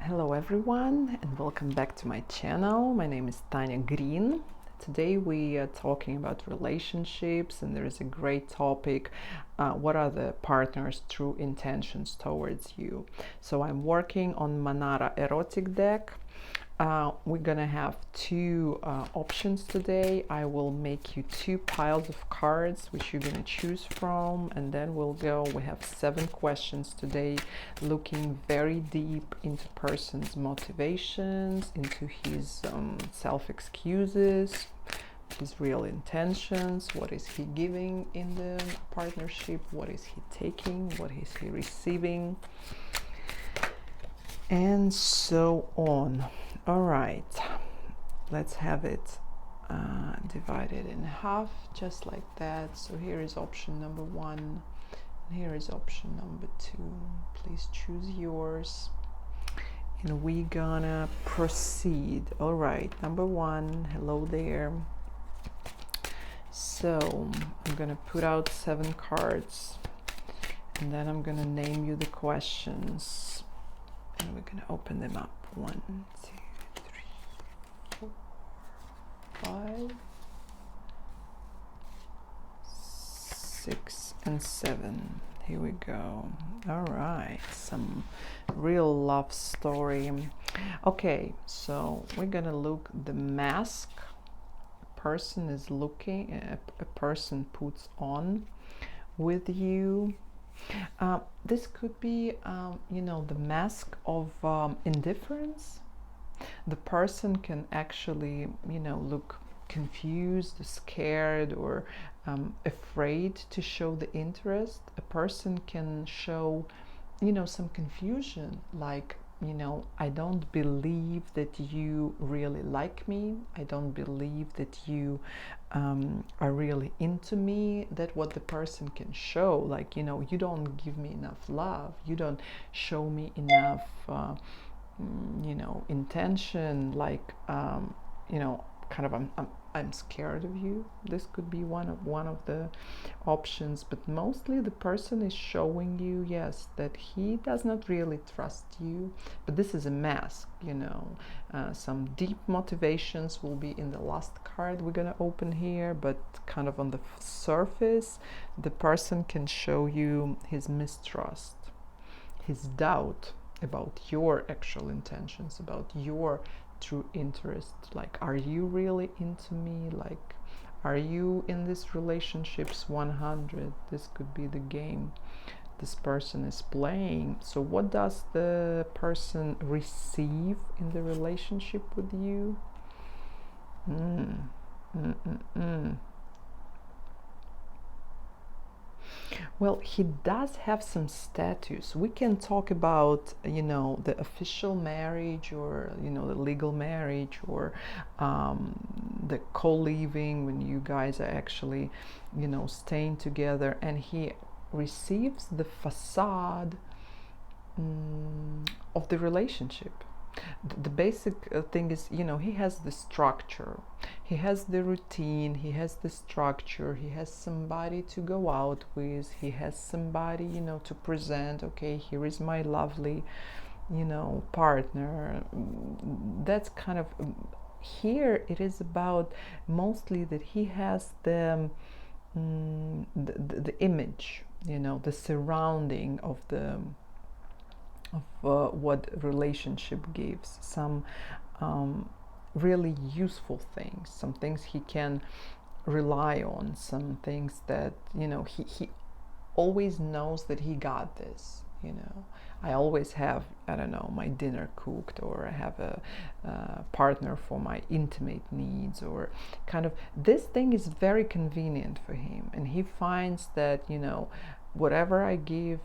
Hello everyone and welcome back to my channel. My name is Tanya Green. Today we are talking about relationships, and there is a great topic. What are the partner's true intentions towards you? So I'm working on Manara erotic deck. We're gonna have two options today. I will make you two piles of cards which you're gonna choose from, and then we'll go. We have 7 questions today, looking very deep into person's motivations, into his self-excuses, his real intentions. What is he giving in the partnership? What is he taking? What is he receiving? And so on. All right, let's have it divided in half, just like that. So here is option number 1, and here is option number 2. Please choose yours, and we're gonna proceed. All right, number 1, hello there. So I'm gonna put out 7 cards, and then I'm gonna name you the questions, and we're gonna open them up. 1, 2, 3, 4, 5, 6, and 7. Here we go. All right, some real love story. Okay, so we're gonna look the mask a person is looking, a person puts on with you. This could be, the mask of indifference. The person can actually, look confused, scared, or afraid to show the interest. A person can show, some confusion, like, I don't believe that you really like me. I don't believe that you are really into me. That what the person can show, like, you don't give me enough love. You don't show me enough, intention, like, kind of, I'm scared of you. This could be one of the options, but mostly the person is showing you, yes, that he does not really trust you. But this is a mask, some deep motivations will be in the last card we're gonna open here, but kind of on the surface, the person can show you his mistrust, his doubt about your actual intentions, about your true interest. Like, are you really into me? Like, are you in this relationships 100? This could be the game this person is playing. So what does the person receive in the relationship with you? Well, he does have some status. We can talk about, the official marriage, or, the legal marriage, or the co-living, when you guys are actually, staying together, and he receives the facade of the relationship. The basic thing is, he has the structure, he has the routine, he has the structure, he has somebody to go out with, he has somebody, to present, okay, here is my lovely, partner. That's kind of, here it is about mostly that he has the image, the surrounding of the what relationship gives, some really useful things, some things he can rely on, some things that, he always knows that he got this. I always have, I don't know, my dinner cooked, or I have a partner for my intimate needs, or kind of, this thing is very convenient for him, and he finds that, whatever I give,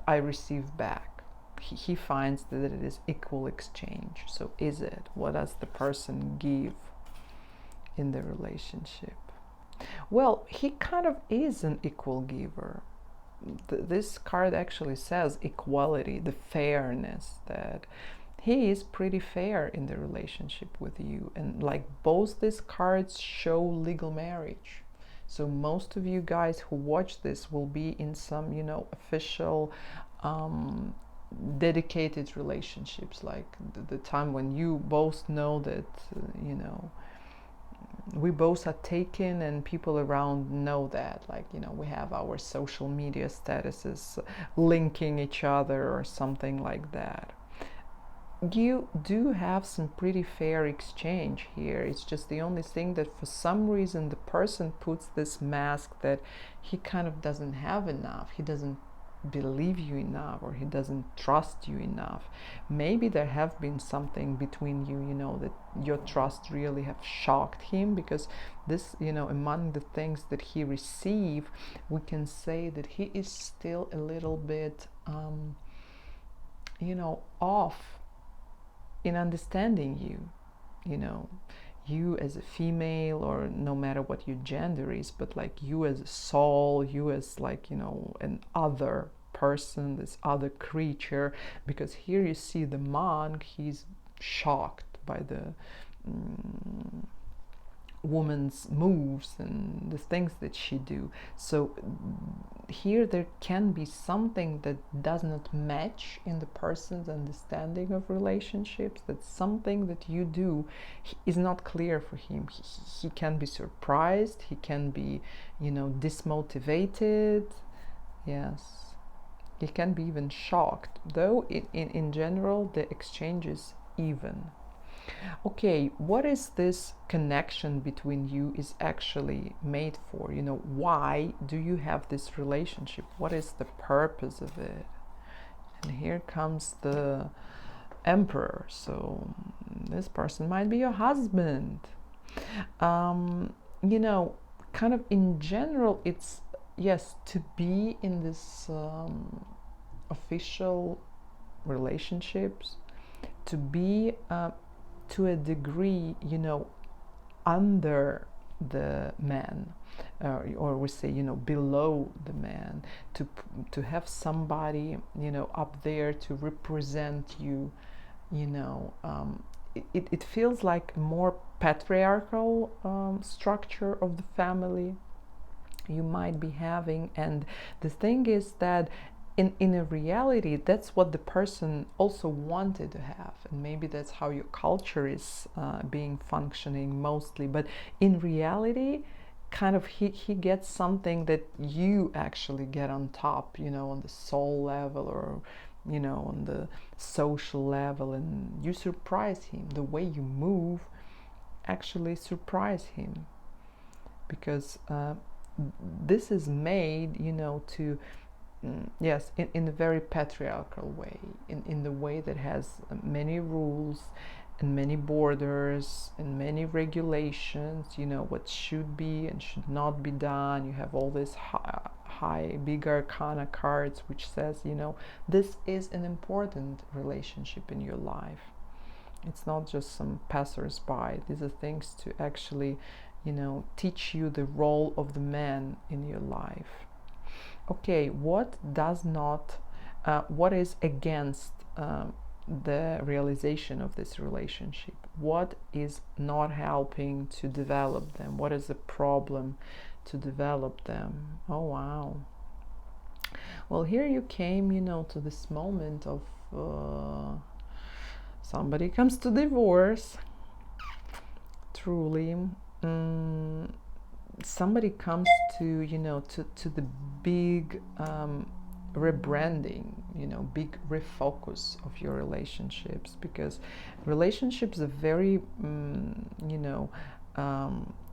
I receive back. He finds that it is equal exchange. So is it? What does the person give in the relationship? Well, he kind of is an equal giver. This card actually says equality, the fairness, that he is pretty fair in the relationship with you. And like, both these cards show legal marriage. So most of you guys who watch this will be in some, official dedicated relationships, like the time when you both know that we both are taken and people around know that, like we have our social media statuses linking each other or something like that. You do have some pretty fair exchange here. It's just the only thing that for some reason the person puts this mask that he kind of doesn't have enough, he doesn't believe you enough, or he doesn't trust you enough. Maybe there have been something between you, that your trust really have shocked him, because this, among the things that he received, we can say that he is still a little bit off in understanding you as a female, or no matter what your gender is, but like you as a soul, you as like an other person, this other creature. Because here you see the monk, he's shocked by the woman's moves and the things that she do. So here there can be something that does not match in the person's understanding of relationships, that something that you do is not clear for him. He can be surprised, he can be dismotivated, yes, he can be even shocked, though in general the exchange is even. Okay, what is this connection between you is actually made for? Why do you have this relationship? What is the purpose of it? And here comes the Emperor. So this person might be your husband. Kind of in general, it's, yes, to be in this official relationships, to be to a degree, under the man, or we say, below the man, to have somebody, up there to represent you, it feels like a more patriarchal structure of the family you might be having. And the thing is that in a reality, that's what the person also wanted to have, and maybe that's how your culture is being functioning mostly. But in reality, kind of he gets something that you actually get on top, on the soul level, or on the social level, and you surprise him. The way you move actually surprise him, because this is made, to yes, in a very patriarchal way, in the way that has many rules and many borders and many regulations, what should be and should not be done. You have all these high big arcana cards which says, this is an important relationship in your life. It's not just some passers-by. These are things to actually, teach you the role of the man in your life. Okay, what is against the realization of this relationship? What is not helping to develop them? What is the problem to develop them? Oh, wow. Well, here you came, to this moment of somebody comes to divorce. Truly. Somebody comes to to the big rebranding, big refocus of your relationships, because relationships are very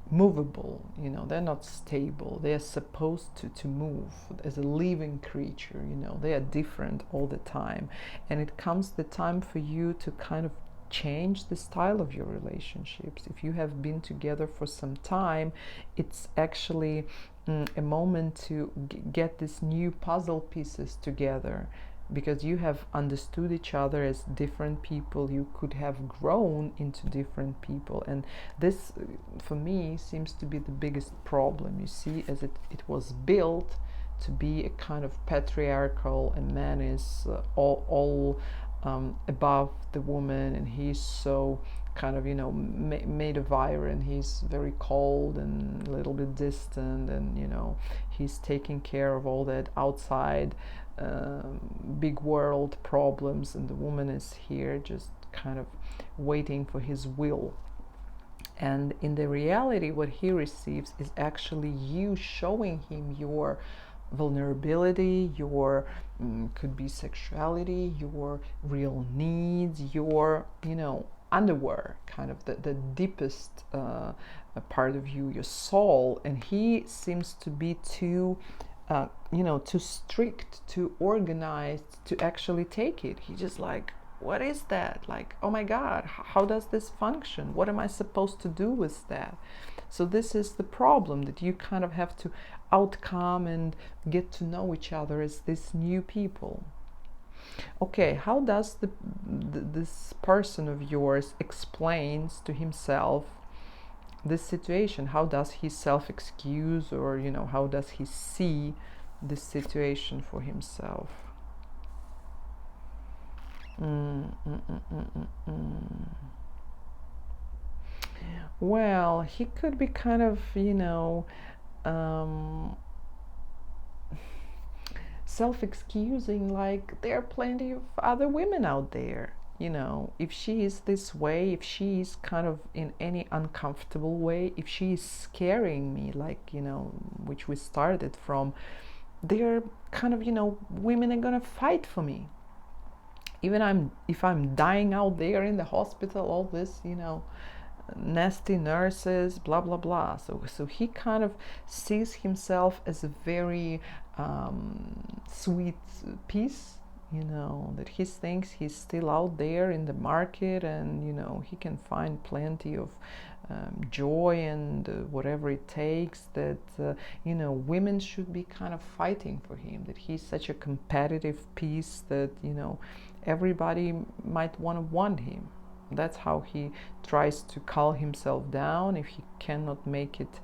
movable. They're not stable. They are supposed to move as a living creature. They are different all the time, and it comes the time for you to kind of change the style of your relationships. If you have been together for some time, it's actually a moment to get these new puzzle pieces together, because you have understood each other as different people. You could have grown into different people, and this for me seems to be the biggest problem. You see, as it was built to be a kind of patriarchal, a man is all above the woman, and he's so kind of made of iron. He's very cold and a little bit distant, and he's taking care of all that outside big world problems, and the woman is here just kind of waiting for his will. And in the reality, what he receives is actually you showing him your vulnerability, your could be sexuality, your real needs, your, underwear, kind of the deepest part of you, your soul. And he seems to be too too strict, too organized to actually take it. He just like, what is that? Like, oh my God, how does this function? What am I supposed to do with that? So this is the problem, that you kind of have to outcome and get to know each other as these new people. Okay, how does this person of yours explains to himself this situation? How does he self-excuse, or how does he see this situation for himself? Well, he could be kind of, self-excusing, like there are plenty of other women out there. If she is this way, if she is kind of in any uncomfortable way, if she is scaring me, like, which we started from, they're kind of, women are gonna fight for me. Even if I'm dying out there in the hospital, all this, nasty nurses, blah blah blah. So he kind of sees himself as a very sweet piece, that he thinks he's still out there in the market, and he can find plenty of joy and whatever it takes, that women should be kind of fighting for him, that he's such a competitive piece that everybody might want him. That's how he tries to calm himself down. If he cannot make it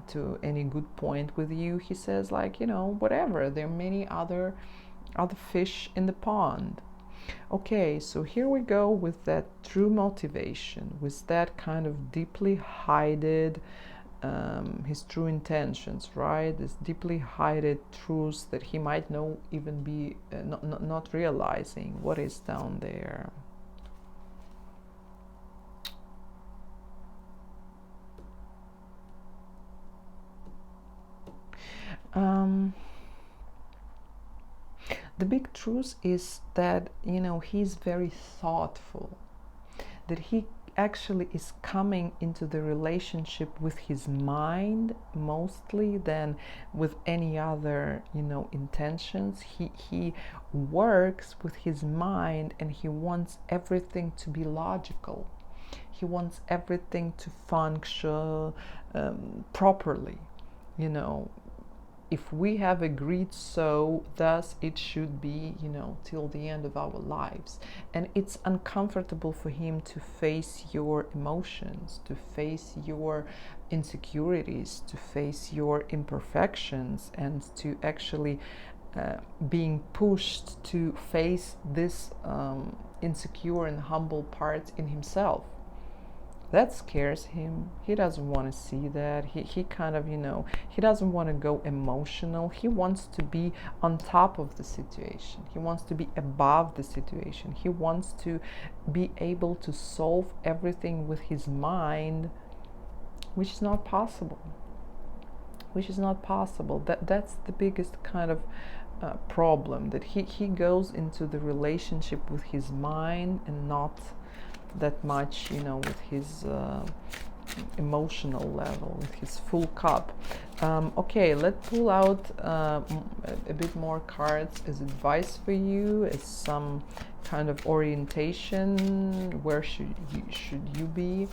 to any good point with you, he says, like, whatever, there are many other fish in the pond. Okay, so here we go with that true motivation, with that kind of deeply hidden his true intentions, right? This deeply hidden truths that he might know, even be not realizing what is down there. The big truth is that he's very thoughtful, that he actually is coming into the relationship with his mind mostly than with any other intentions. He works with his mind, and he wants everything to be logical. He wants everything to function properly. If we have agreed so, thus it should be, till the end of our lives. And it's uncomfortable for him to face your emotions, to face your insecurities, to face your imperfections, and to actually being pushed to face this insecure and humble parts in himself. That scares him. He doesn't want to see that. He kind of, he doesn't want to go emotional. He wants to be on top of the situation. He wants to be above the situation. He wants to be able to solve everything with his mind, which is not possible. That's the biggest kind of problem, that he goes into the relationship with his mind and not that much, with his emotional level, with his full cup. Okay, let's pull out a bit more cards as advice for you, as some kind of orientation. Where should you be,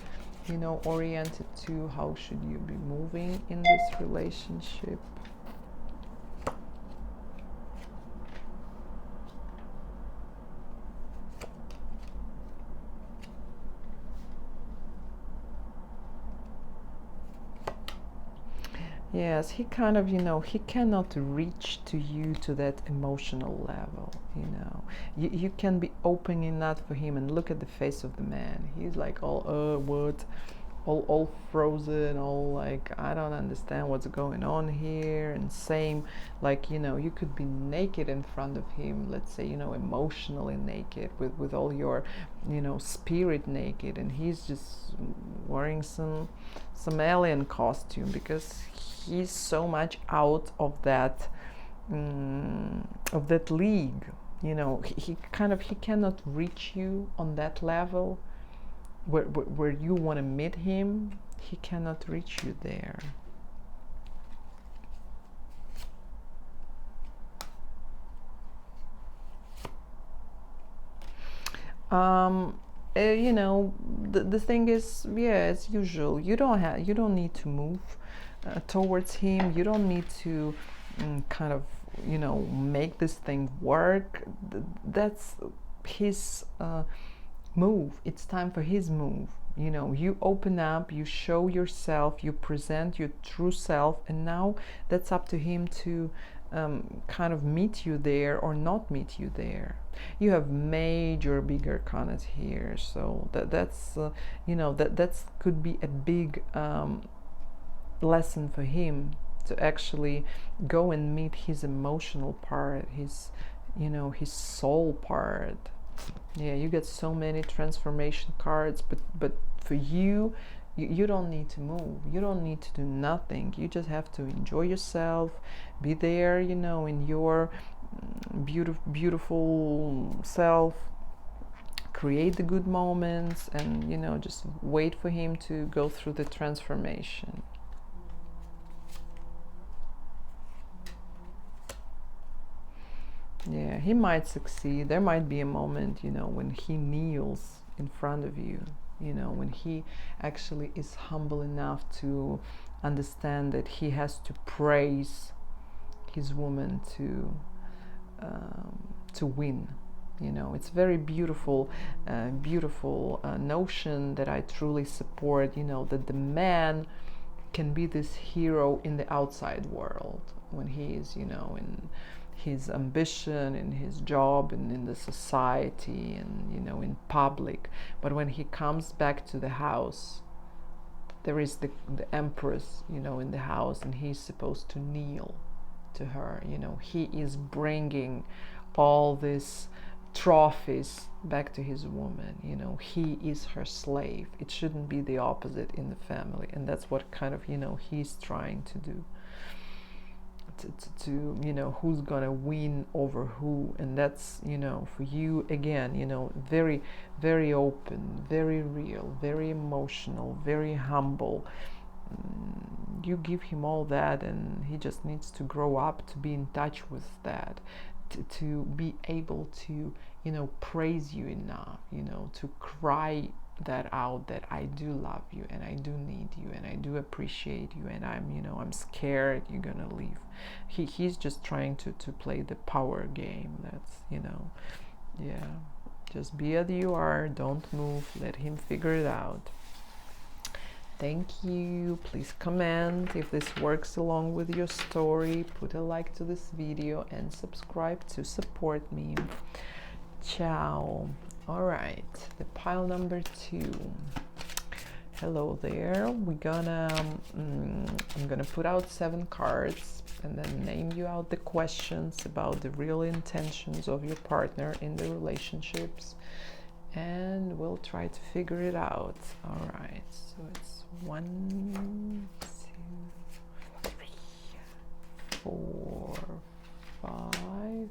oriented to? How should you be moving in this relationship? Yes, he kind of, he cannot reach to you to that emotional level, You can be open enough for him, and look at the face of the man. He's like, oh, what? all frozen, all like, I don't understand what's going on here. And same, like, you could be naked in front of him, let's say, emotionally naked, with all your, spirit naked, and he's just wearing some alien costume, because he's so much out of that league. He cannot reach you on that level where you want to meet him. He cannot reach you there. The thing is, yeah, as usual, you don't need to move towards him. You don't need to kind of make this thing work. That's his move. It's time for his move. You open up, you show yourself, you present your true self, and now that's up to him to kind of meet you there or not meet you there. You have major big arcana here, so that's that could be a big lesson for him, to actually go and meet his emotional part, his soul part. Yeah, you get so many transformation cards, but for you, you don't need to move. You don't need to do nothing. You just have to enjoy yourself, be there, in your beautiful self, create the good moments, and just wait for him to go through the transformation. Yeah, he might succeed. There might be a moment, when he kneels in front of you, when he actually is humble enough to understand that he has to praise his woman to win. It's very beautiful, notion that I truly support. That the man can be this hero in the outside world when he is, in his ambition, in his job, and in the society, and in public. But when he comes back to the house, there is the empress, in the house, and he's supposed to kneel to her. He is bringing all these trophies back to his woman. He is her slave. It shouldn't be the opposite in the family, and that's what kind of he's trying to do. To who's gonna win over who. And that's for you, again, very, very open, very real, very emotional, very humble. You give him all that, and he just needs to grow up to be in touch with that, to be able to praise you enough, to cry that out, that I do love you, and I do need you, and I do appreciate you, and I'm scared you're gonna leave. He's just trying to play the power game. That's yeah, just be as you are, don't move, let him figure it out. Thank you. Please comment if this works along with your story. Put a like to this video and subscribe to support me. Ciao. All right, the pile number 2. Hello there. I'm gonna put out 7 cards and then name you out the questions about the real intentions of your partner in the relationships, and we'll try to figure it out. All right, so it's 1, 2, 3, 4, 5,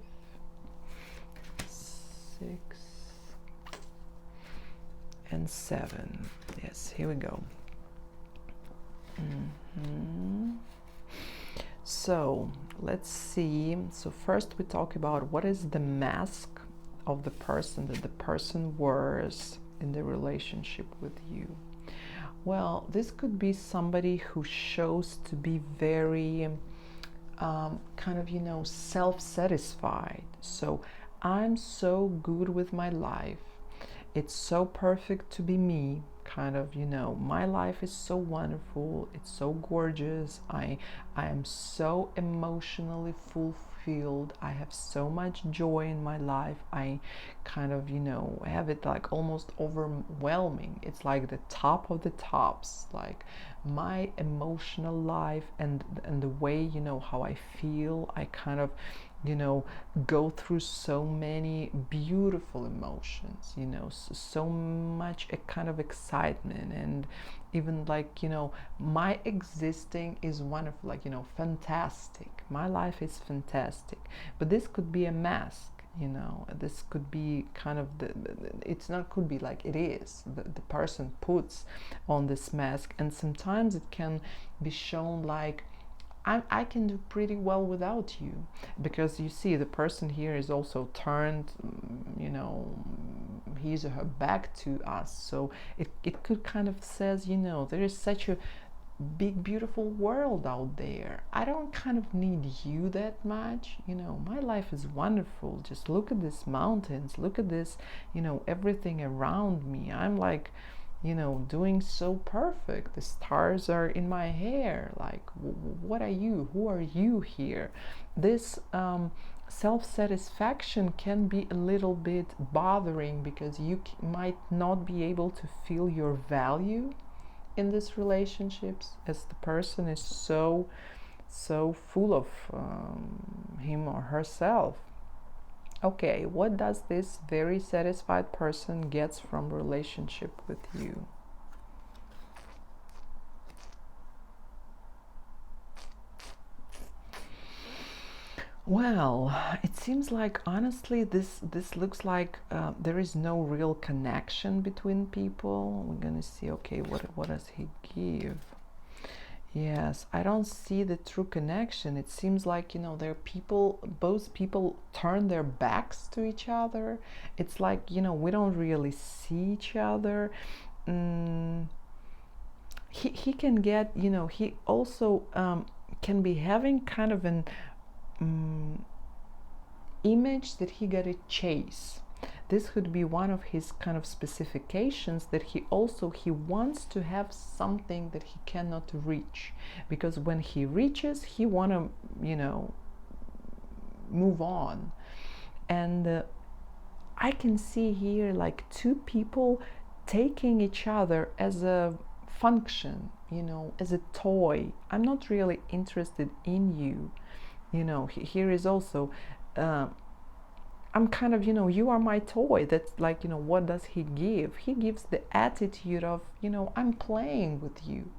6, and 7. Yes, here we go. So let's see. So first we talk about what is the mask of the person that the person wears in the relationship with you. Well, this could be somebody who shows to be very kind of self-satisfied. So I'm so good with my life, it's so perfect to be me, kind of, my life is so wonderful, it's so gorgeous, I am so emotionally fulfilled, I have so much joy in my life, I kind of, have it like almost overwhelming. It's like the top of the tops, like my emotional life and the way, how I feel. I kind of, go through so many beautiful emotions, so much a kind of excitement, and even like, my existing is one of like, fantastic. My life is fantastic. But this could be a mask. This could be kind of it's not could be like it is the person puts on this mask, and sometimes it can be shown like I can do pretty well without you, because you see the person here is also turned, his or her back to us. So it could kind of says, there is such a big beautiful world out there. I don't kind of need you that much. My life is wonderful. Just look at these mountains, look at this, everything around me. I'm like, doing so perfect. The stars are in my hair. Like, what are you? Who are you here? This self-satisfaction can be a little bit bothering, because you might not be able to feel your value in these relationships, as the person is so full of him or herself. Okay, what does this very satisfied person gets from relationship with you? Well, it seems like honestly this looks like there is no real connection between people. We're gonna see. Okay, what does he give? Yes, I don't see the true connection. It seems like, there are people, both people turn their backs to each other. It's like, we don't really see each other. He can get, he also can be having kind of an image that he got to chase. This could be one of his kind of specifications, that he wants to have something that he cannot reach, because when he reaches, he want to move on. And I can see here like two people taking each other as a function, as a toy. I'm not really interested in you. Here is also I'm kind of, you are my toy. That's like, what does he give? He gives the attitude of, I'm playing with you.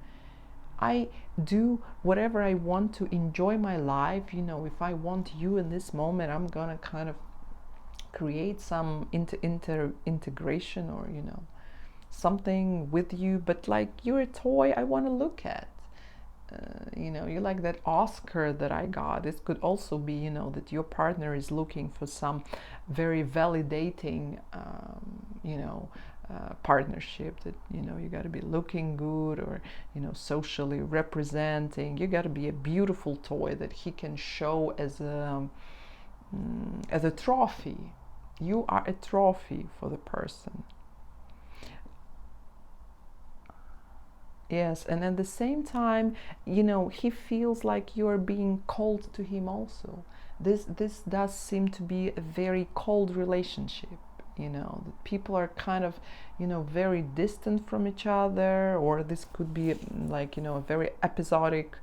I do whatever I want to enjoy my life. If I want you in this moment, I'm gonna kind of create some integration, or something with you. But like, you're a toy I want to look at. You're like that Oscar that I got. This could also be, that your partner is looking for some very validating, partnership, that, you got to be looking good, or, socially representing. You got to be a beautiful toy that he can show as a trophy. You are a trophy for the person. Yes, and at the same time, he feels like you're being cold to him also. This does seem to be a very cold relationship. That people are kind of, very distant from each other, or this could be like, a very episodic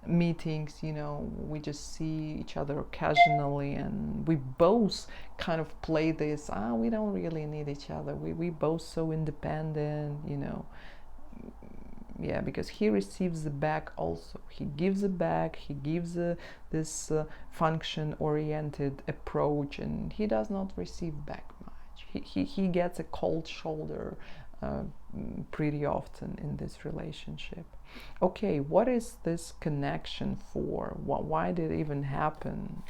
meetings. We just see each other occasionally, and we both kind of play this. We don't really need each other. We both so independent. Yeah, because he receives the back also. He gives it back. He gives this function-oriented approach, and he does not receive back much. He gets a cold shoulder pretty often in this relationship. Okay, what is this connection for? Why did it even happen?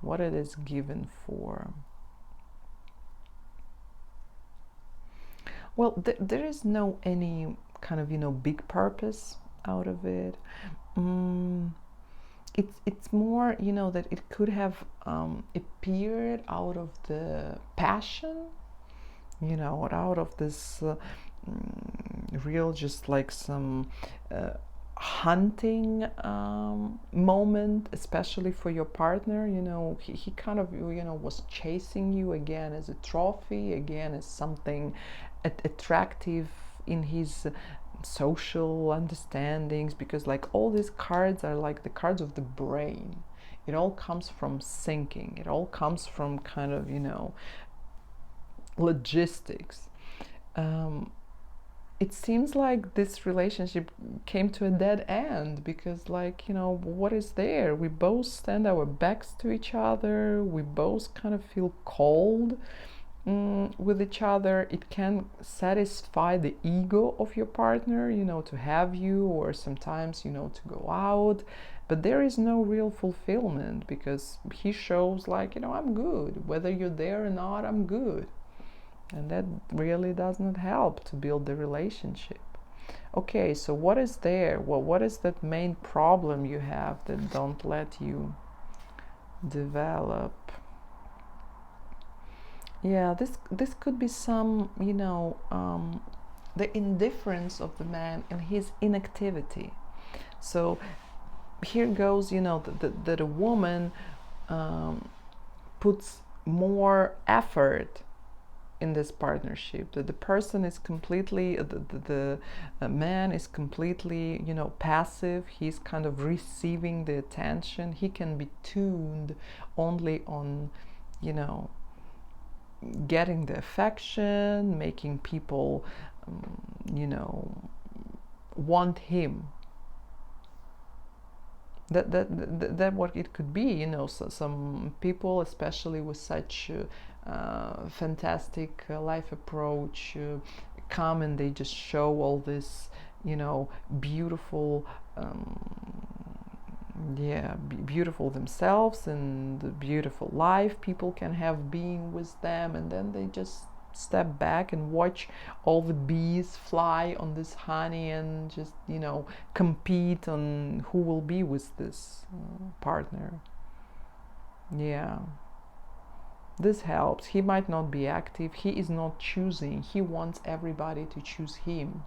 What it is given for? Well, there is no any kind of big purpose out of it. It's more that it could have appeared out of the passion, out of this real, just like some hunting moment, especially for your partner. He kind of, was chasing you again as a trophy, again as something attractive in his social understandings, because like all these cards are like the cards of the brain. It all comes from thinking, it all comes from kind of, logistics. It seems like this relationship came to a dead end, because like, what is there? We both stand our backs to each other, we both kind of feel cold with each other. It can satisfy the ego of your partner, to have you, or sometimes, to go out, but there is no real fulfillment, because he shows like, I'm good, whether you're there or not, I'm good. And that really does not help to build the relationship. Okay, so what is there? Well, what is that main problem you have that don't let you develop? Yeah, this could be some, the indifference of the man and his inactivity. So here goes, that a woman puts more effort in this partnership, that the person is completely, the man is completely, passive. He's kind of receiving the attention. He can be tuned only on, getting the affection, making people, want him. That what it could be. So some people, especially with such fantastic life approach, come and they just show all this, beautiful, beautiful themselves and the beautiful life people can have being with them, and then they just step back and watch all the bees fly on this honey and just, compete on who will be with this partner. Yeah, this helps. He might not be active, he is not choosing, he wants everybody to choose him.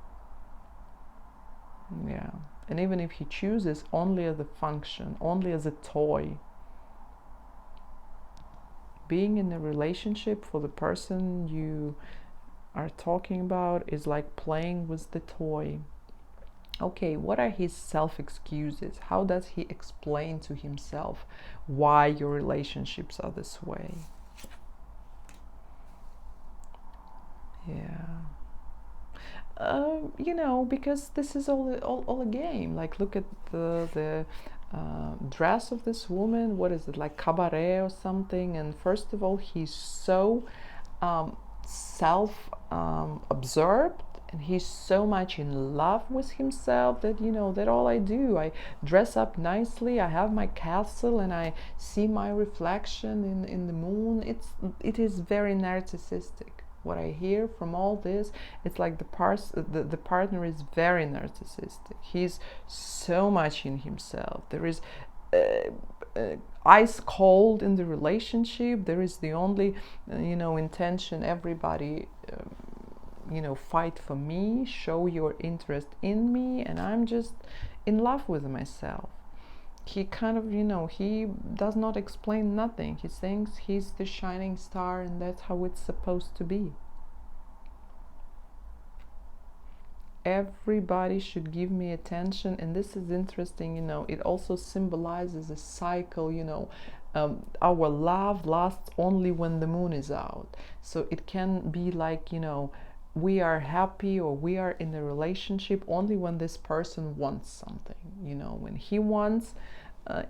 Yeah, and even if he chooses, only as a function, only as a toy. Being in a relationship for the person you are talking about is like playing with the toy. Okay, what are his self-excuses? How does he explain to himself why your relationships are this way? Yeah. Because this is all a game. Like, look at the dress of this woman. What is it, like cabaret or something? And first of all, he's so self-absorbed, and he's so much in love with himself that, that all I do, I dress up nicely, I have my castle, and I see my reflection in the moon. It is very narcissistic. What I hear from all this, it's like the partner is very narcissistic. He's so much in himself. There is ice cold in the relationship. There is the only intention, everybody fight for me, show your interest in me, and I'm just in love with myself. He kind of, he does not explain nothing. He thinks he's the shining star, and that's how it's supposed to be. Everybody should give me attention, and this is interesting. It also symbolizes a cycle. Our love lasts only when the moon is out. So it can be like, we are happy or we are in a relationship only when this person wants something. When he wants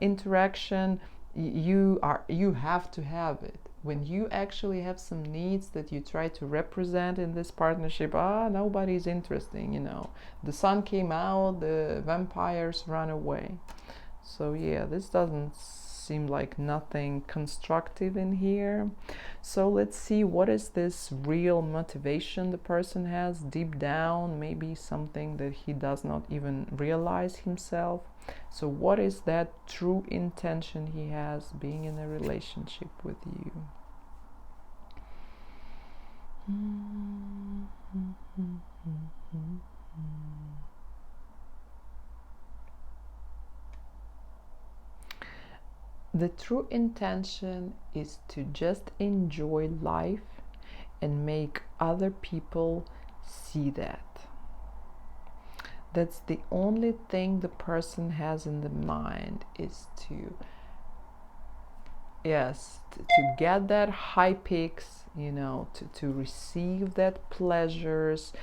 interaction, you have to have it. When you actually have some needs that you try to represent in this partnership, nobody's interesting. The sun came out, the vampires run away. So yeah, this doesn't seem like nothing constructive in here. So let's see, what is this real motivation the person has deep down? Maybe something that he does not even realize himself. So what is that true intention he has being in a relationship with you? The true intention is to just enjoy life and make other people see that. That's the only thing the person has in the mind, is to, yes, to get that high peaks, to receive that pleasures,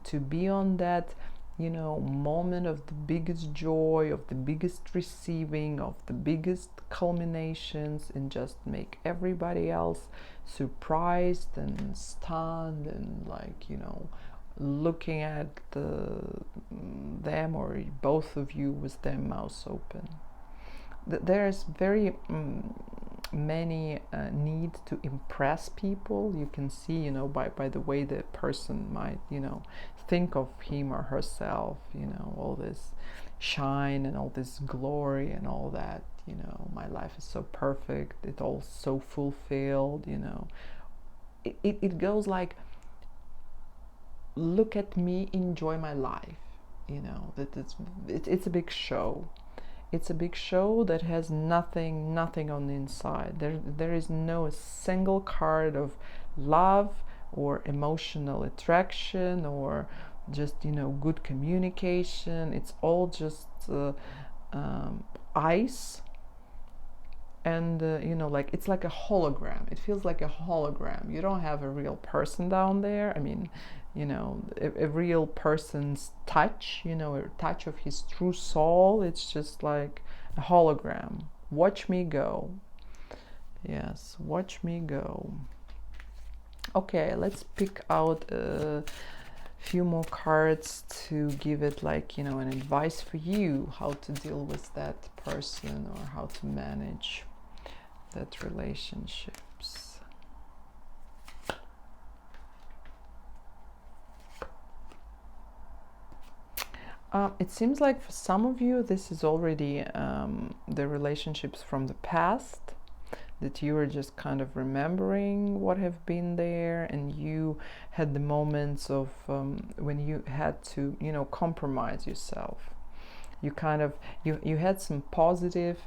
to be on that, moment of the biggest joy, of the biggest receiving, of the biggest culminations, and just make everybody else surprised and stunned and looking at them, or both of you with their mouths open. There's very many need to impress people. You can see, by the way the person might, think of him or herself, all this shine and all this glory and all that, my life is so perfect, it's all so fulfilled, it goes like, look at me, enjoy my life, that it's a big show. It's a big show that has nothing on the inside. There is no single card of love or emotional attraction or just good communication. It's all just ice, and it's like a hologram. It feels like a hologram. You don't have a real person down there. I mean, a real person's touch, a touch of his true soul. It's just like a hologram. Watch me go. Yes, watch me go. Okay, let's pick out a few more cards to give it an advice for you, how to deal with that person or how to manage that relationships. It seems like for some of you, this is already the relationships from the past, that you are just kind of remembering what have been there, and you had the moments of when you had to, compromise yourself. You kind of, you had some positive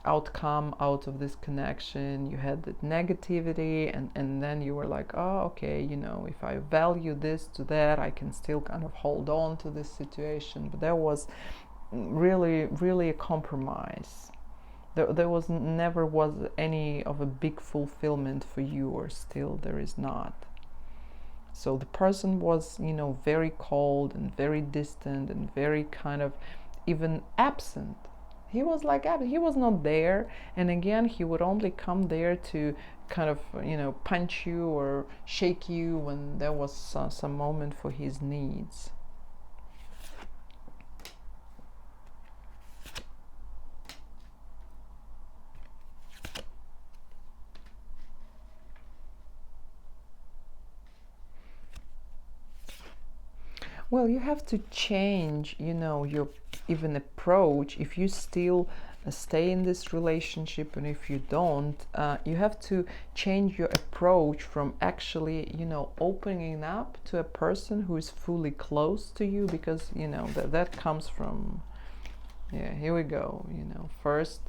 outcome out of this connection. You had the negativity, and then you were like, oh, okay, if I value this to that, I can still kind of hold on to this situation. But there was really a compromise. There was never was any of a big fulfillment for you, or still there is not. So the person was, very cold and very distant and very kind of even absent. He was like, he was not there. And again, he would only come there to kind of, punch you or shake you when there was some moment for his needs. Well, you have to change, your even approach. If you still stay in this relationship, and if you don't, you have to change your approach from actually, opening up to a person who is fully close to you, because, that comes from, here we go, first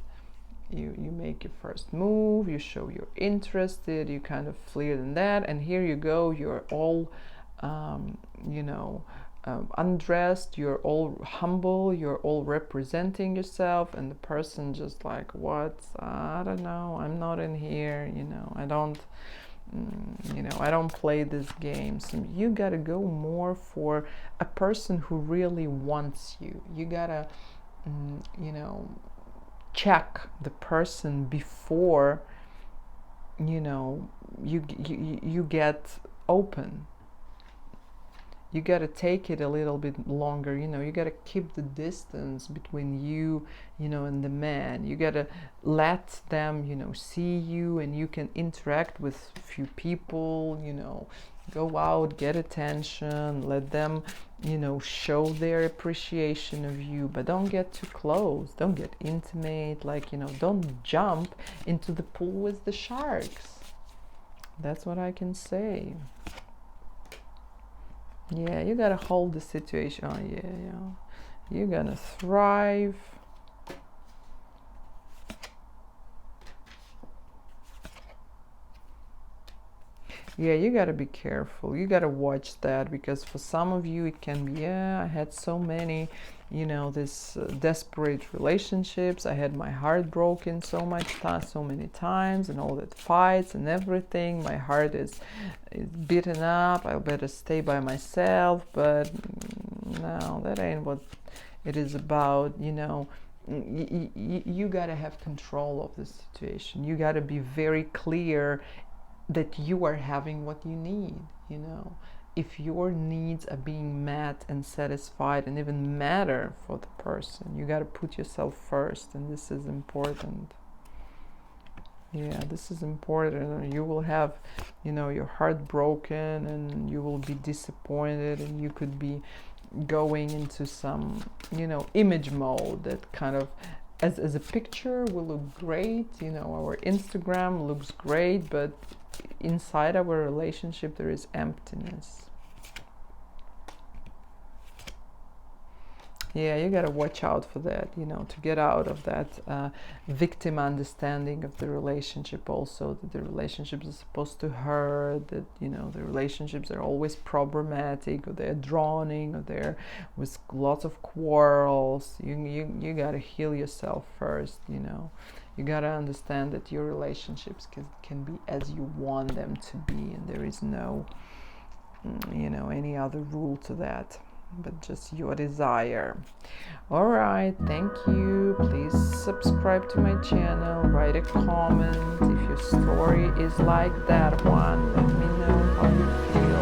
you make your first move, you show you're interested, you kind of flirt in that, and here you go, you're all, undressed, you're all humble, you're all representing yourself, and the person just like, what? I don't know, I'm not in here, I don't play these games. And you gotta go more for a person who really wants you. You gotta check the person before you get open. You got to take it a little bit longer, you got to keep the distance between you, and the man. You got to let them, see you, and you can interact with few people, go out, get attention, let them, show their appreciation of you, but don't get too close, don't get intimate, don't jump into the pool with the sharks. That's what I can say. Yeah, you gotta hold the situation. Oh, yeah. You're gonna thrive. Yeah, you got to be careful. You got to watch that, because for some of you it can be, yeah, I had so many, this desperate relationships. I had my heart broken so many times, and all that fights and everything. My heart is beaten up. I better stay by myself. But no, that ain't what it is about. You got to have control of the situation. You got to be very clear that you are having what you need. If your needs are being met and satisfied and even matter for the person, you got to put yourself first, and this is important. Yeah, this is important. You will have, your heart broken, and you will be disappointed, and you could be going into some, image mode that kind of, as a picture will look great. Our Instagram looks great, but inside our relationship there is emptiness. Yeah, you got to watch out for that, to get out of that victim understanding of the relationship. Also, that the relationships are supposed to hurt, that, the relationships are always problematic, or they're drowning, or they're with lots of quarrels. You got to heal yourself first, You got to understand that your relationships can be as you want them to be, and there is no, any other rule to that, but just your desire. All right, thank you. Please subscribe to my channel, write a comment if your story is like that one. Let me know how you feel.